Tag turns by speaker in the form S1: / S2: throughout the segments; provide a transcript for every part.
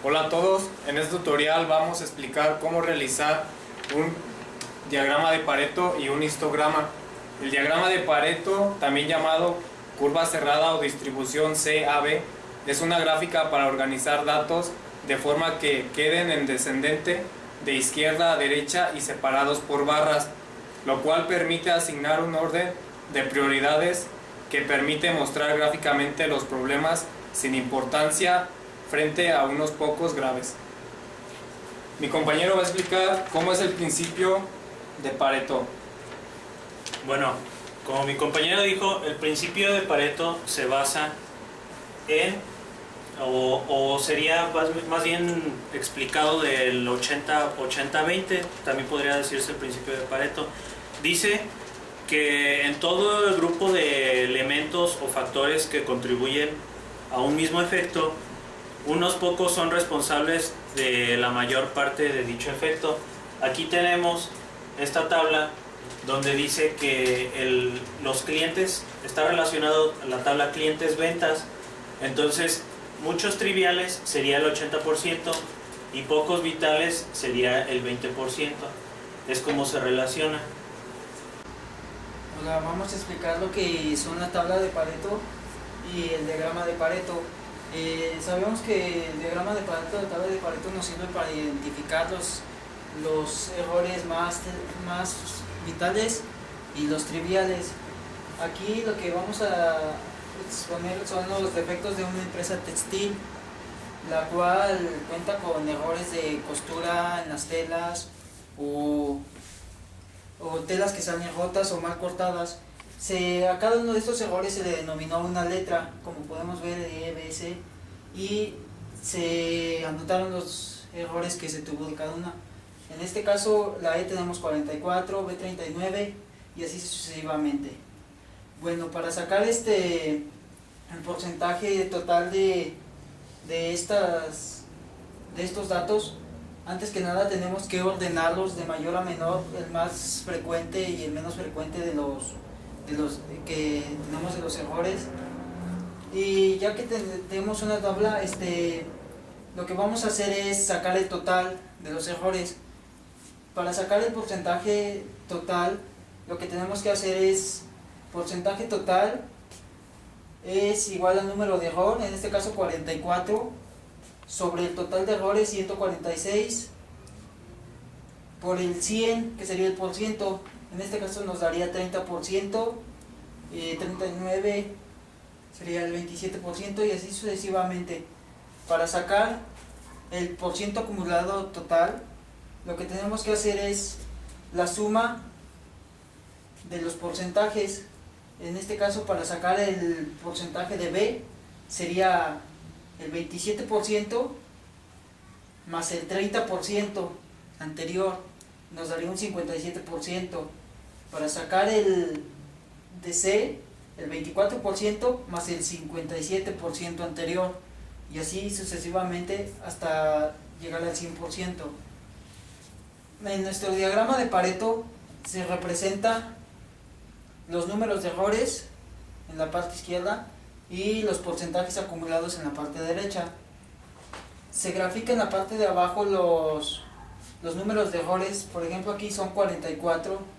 S1: Hola a todos, en este tutorial vamos a explicar cómo realizar un diagrama de Pareto y un histograma. El diagrama de Pareto, también llamado curva cerrada o distribución CAB, es una gráfica para organizar datos de forma que queden en descendente de izquierda a derecha y separados por barras, lo cual permite asignar un orden de prioridades que permite mostrar gráficamente los problemas sin importancia frente a unos pocos graves. Mi compañero va a explicar cómo es el principio de Pareto.
S2: Bueno, como mi compañero dijo, el principio de Pareto se basa en, o sería más bien explicado del 80-20, también podría decirse el principio de Pareto. Dice que en todo el grupo de elementos o factores que contribuyen a un mismo efecto, unos pocos son responsables de la mayor parte de dicho efecto. Aquí tenemos esta tabla donde dice que los clientes, está relacionado a la tabla clientes-ventas, entonces muchos triviales sería el 80% y pocos vitales sería el 20%. Es como se relaciona.
S3: Hola, vamos a explicar lo que son la tabla de Pareto y el diagrama de Pareto. Sabemos que el diagrama de Pareto, la tabla de Pareto nos sirve para identificar los errores más vitales y los triviales. Aquí lo que vamos a exponer son los defectos de una empresa textil, la cual cuenta con errores de costura en las telas o telas que salen rotas o mal cortadas. A cada uno de estos errores se le denominó una letra, como podemos ver, E, B, C, y se anotaron los errores que se tuvo de cada una. En este caso, la E tenemos 44, B 39 y así sucesivamente. Bueno, para sacar el porcentaje total de estos datos, antes que nada tenemos que ordenarlos de mayor a menor, el más frecuente y el menos frecuente de los que tenemos de los errores. Y ya que tenemos una tabla, lo que vamos a hacer es sacar el total de los errores. Para sacar el porcentaje total, lo que tenemos que hacer es porcentaje total es igual al número de error, en este caso 44, sobre el total de errores 146 por el 100, que sería el por ciento. En este caso nos daría 30%, 39 sería el 27% y así sucesivamente. Para sacar el porciento acumulado total, lo que tenemos que hacer es la suma de los porcentajes. En este caso, para sacar el porcentaje de B, sería el 27% más el 30% anterior, nos daría un 57%. Para sacar el de C, el 24% más el 57% anterior, y así sucesivamente hasta llegar al 100%. En nuestro diagrama de Pareto se representa los números de errores en la parte izquierda y los porcentajes acumulados en la parte derecha. Se grafica en la parte de abajo los números de errores. Por ejemplo, aquí son 44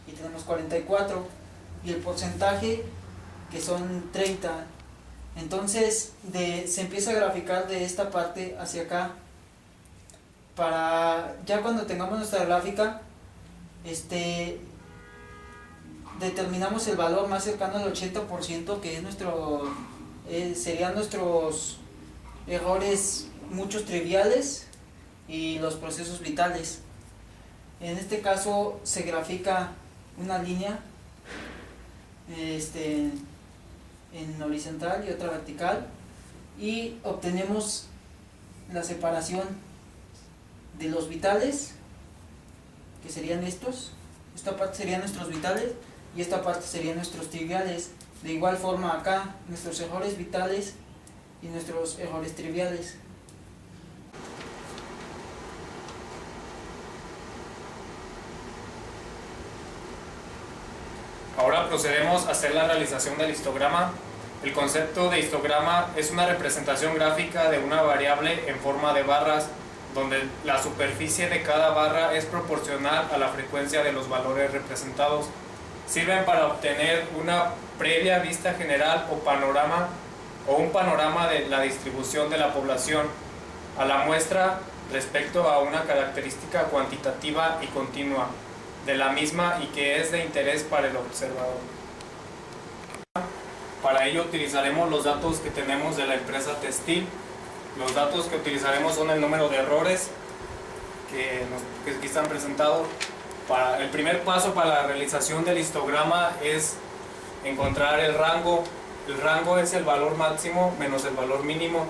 S3: y tenemos 44 y el porcentaje que son 30. Entonces se empieza a graficar de esta parte hacia acá. Para ya cuando tengamos nuestra gráfica, determinamos el valor más cercano al 80%, que es serían nuestros errores, muchos triviales y los procesos vitales. En este caso se grafica una línea en horizontal y otra vertical, y obtenemos la separación de los vitales, que serían estos. Esta parte serían nuestros vitales y esta parte serían nuestros triviales. De igual forma acá, nuestros errores vitales y nuestros errores triviales.
S1: Ahora procedemos a hacer la realización del histograma. El concepto de histograma es una representación gráfica de una variable en forma de barras, donde la superficie de cada barra es proporcional a la frecuencia de los valores representados. Sirven para obtener una previa vista general o panorama o un panorama de la distribución de la población a la muestra respecto a una característica cuantitativa y continua de la misma y que es de interés para el observador. Para ello utilizaremos los datos que tenemos de la empresa textil. Los datos que utilizaremos son el número de errores que aquí están presentados. El primer paso para la realización del histograma es encontrar el rango. El rango es el valor máximo menos el valor mínimo.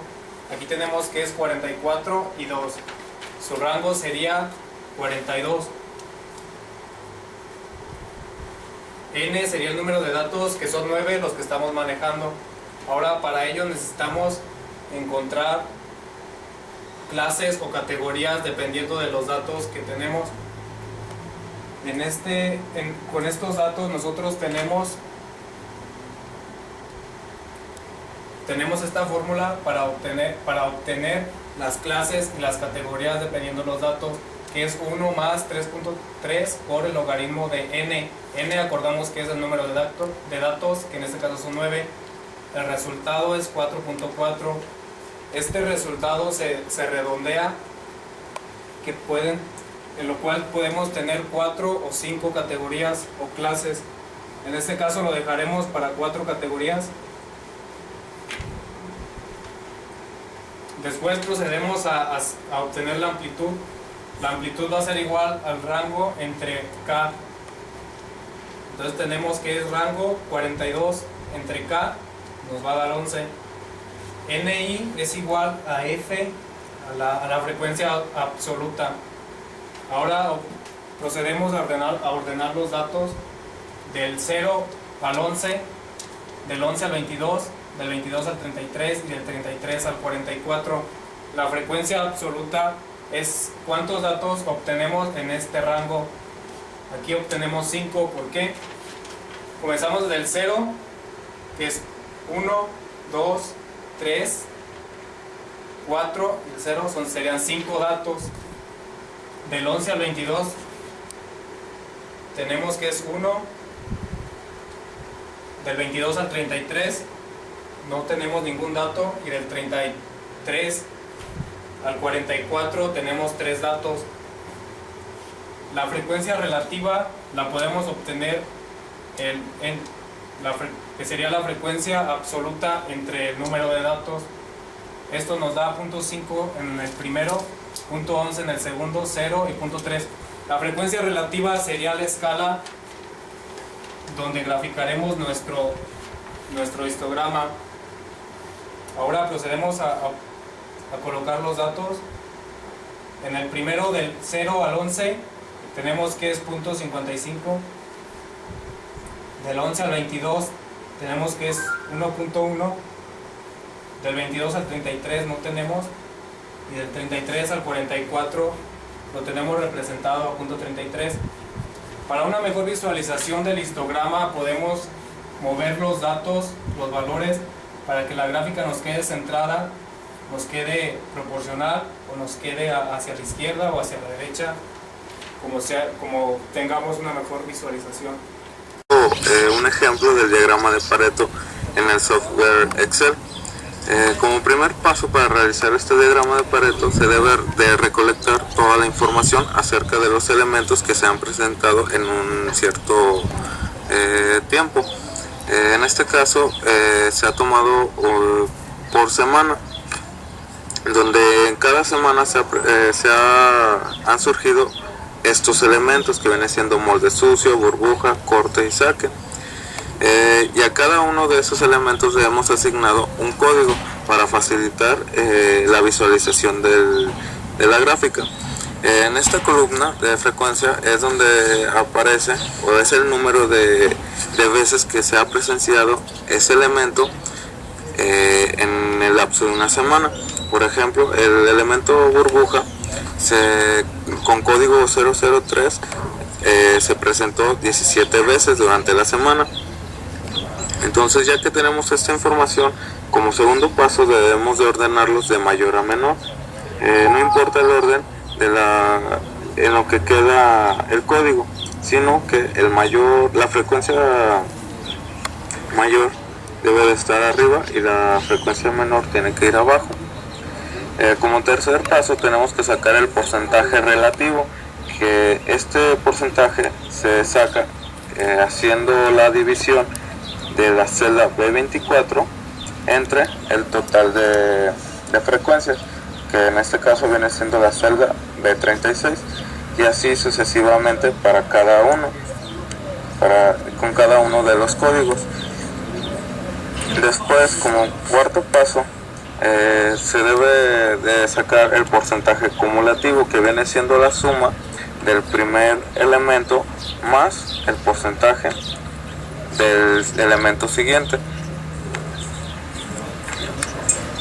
S1: Aquí tenemos que es 44 y 2. Su rango sería 42. N sería el número de datos, que son 9 los que estamos manejando. Ahora para ello necesitamos encontrar clases o categorías dependiendo de los datos que tenemos. Con estos datos nosotros tenemos esta fórmula para obtener las clases y las categorías dependiendo de los datos, que es 1 más 3.3 por el logaritmo de n. N acordamos que es el número de datos, que en este caso son 9. El resultado es 4.4. Este resultado se redondea, en lo cual podemos tener 4 o 5 categorías o clases. En este caso lo dejaremos para 4 categorías. Después procedemos a obtener la amplitud. La amplitud va a ser igual al rango entre K. Entonces tenemos que es rango 42 entre K, nos va a dar 11. NI es igual a F, a la frecuencia absoluta. Ahora procedemos a ordenar los datos del 0 al 11, del 11 al 22, del 22 al 33 y del 33 al 44. La frecuencia absoluta es cuántos datos obtenemos en este rango. Aquí obtenemos 5. ¿Por qué? Comenzamos desde el 0, que es 1, 2, 3, 4, y el 0 serían 5 datos. Del 11 al 22 tenemos que es 1. Del 22 al 33 no tenemos ningún dato, y del 33 al 44 tenemos 3 datos. La frecuencia relativa la podemos obtener que sería la frecuencia absoluta entre el número de datos. Esto nos da 0.5 en el primero, 0.11 en el segundo, 0 y 0.3. La frecuencia relativa sería la escala donde graficaremos nuestro histograma. Ahora procedemos a colocar los datos. En el primero, del 0 al 11, tenemos que es 0.55. Del 11 al 22 tenemos que es 1.1. Del 22 al 33 no tenemos, y del 33 al 44 lo tenemos representado a 0.33. Para una mejor visualización del histograma podemos mover los datos, los valores, para que la gráfica nos quede centrada, nos quede proporcional o nos quede hacia la izquierda o hacia la derecha, como tengamos una mejor visualización.
S4: Un ejemplo del diagrama de Pareto en el software Excel. Como primer paso para realizar este diagrama de Pareto se debe de recolectar toda la información acerca de los elementos que se han presentado en un cierto tiempo. En este caso se ha tomado por semana, donde en cada semana han surgido estos elementos que vienen siendo molde sucio, burbuja, corte y saque. Y a cada uno de esos elementos le hemos asignado un código para facilitar la visualización de la gráfica. En esta columna de frecuencia es donde aparece o es el número de veces que se ha presenciado ese elemento en el lapso de una semana. Por ejemplo, el elemento burbuja con código 003 se presentó 17 veces durante la semana. Entonces, ya que tenemos esta información, como segundo paso debemos de ordenarlos de mayor a menor. No importa el orden en lo que queda el código, sino que la frecuencia mayor debe de estar arriba y la frecuencia menor tiene que ir abajo. Como tercer paso tenemos que sacar el porcentaje relativo, que este porcentaje se saca haciendo la división de la celda B24 entre el total de frecuencias, que en este caso viene siendo la celda B36, y así sucesivamente para cada uno, con cada uno de los códigos. Después, como cuarto paso, se debe de sacar el porcentaje cumulativo, que viene siendo la suma del primer elemento más el porcentaje del elemento siguiente.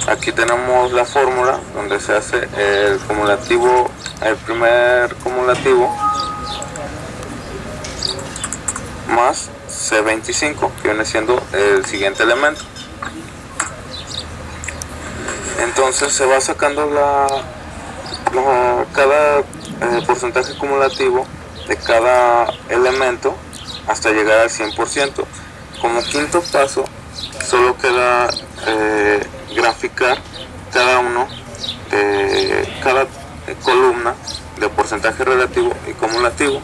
S4: Aquí tenemos la fórmula donde se hace el primer cumulativo más C25, que viene siendo el siguiente elemento. Entonces se va sacando cada porcentaje cumulativo de cada elemento hasta llegar al 100%. Como quinto paso, solo queda graficar cada columna de porcentaje relativo y cumulativo,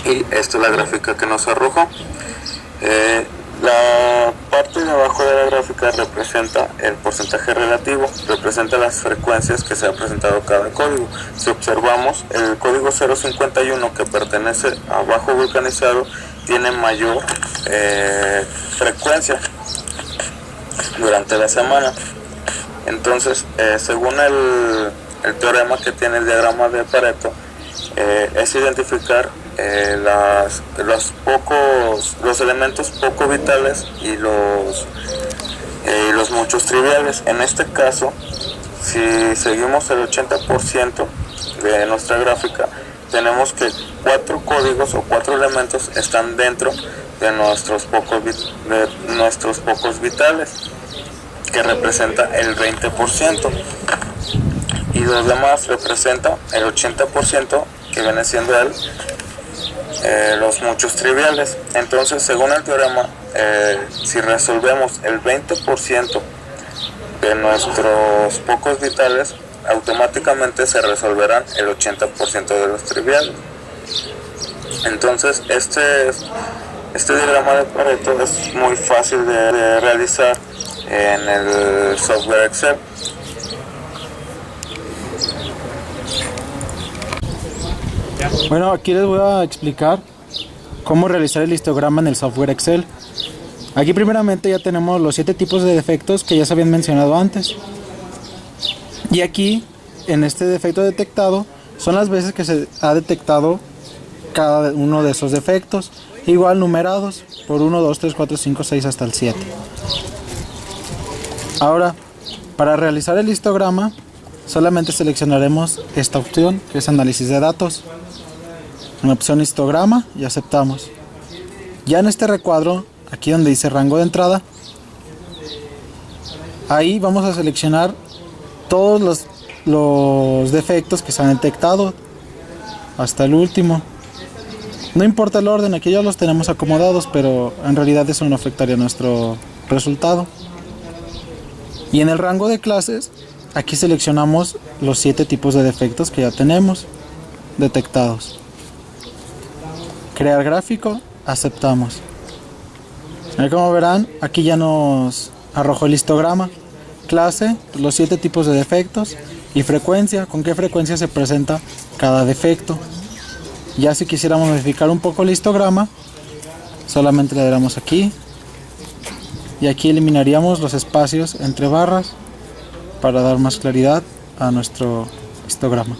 S4: y esta es la gráfica que nos arrojó. La parte de abajo de la gráfica representa el porcentaje relativo, representa las frecuencias que se ha presentado cada código. Si observamos, el código 051, que pertenece a bajo vulcanizado, tiene mayor frecuencia durante la semana. Entonces, según el teorema que tiene el diagrama de Pareto, es identificar los elementos poco vitales y los muchos triviales. En este caso, si seguimos el 80% de nuestra gráfica, tenemos que 4 códigos o 4 elementos están dentro de nuestros pocos vitales, que representa el 20%, y los demás representa el 80%, que viene siendo los muchos triviales. Entonces, según el teorema, si resolvemos el 20% de nuestros pocos vitales, automáticamente se resolverán el 80% de los triviales. Entonces, este diagrama de Pareto es muy fácil de realizar en el software Excel.
S5: Bueno, aquí les voy a explicar cómo realizar el histograma en el software Excel. Aquí primeramente ya tenemos los 7 tipos de defectos que ya se habían mencionado antes. Y aquí, en este defecto detectado, son las veces que se ha detectado cada uno de esos defectos, igual numerados por 1, 2, 3, 4, 5, 6 hasta el 7. Ahora, para realizar el histograma, solamente seleccionaremos esta opción, que es análisis de datos. En la opción histograma y aceptamos. Ya en este recuadro, aquí donde dice rango de entrada, ahí vamos a seleccionar todos los defectos que se han detectado hasta el último. No importa el orden, aquí ya los tenemos acomodados, pero en realidad eso no afectaría nuestro resultado. Y en el rango de clases, aquí seleccionamos los 7 tipos de defectos que ya tenemos detectados. Crear gráfico, aceptamos. Como verán, aquí ya nos arrojó el histograma. Clase, los 7 tipos de defectos, y frecuencia, con qué frecuencia se presenta cada defecto. Ya si quisiéramos modificar un poco el histograma, solamente le daremos aquí, y aquí eliminaríamos los espacios entre barras para dar más claridad a nuestro histograma.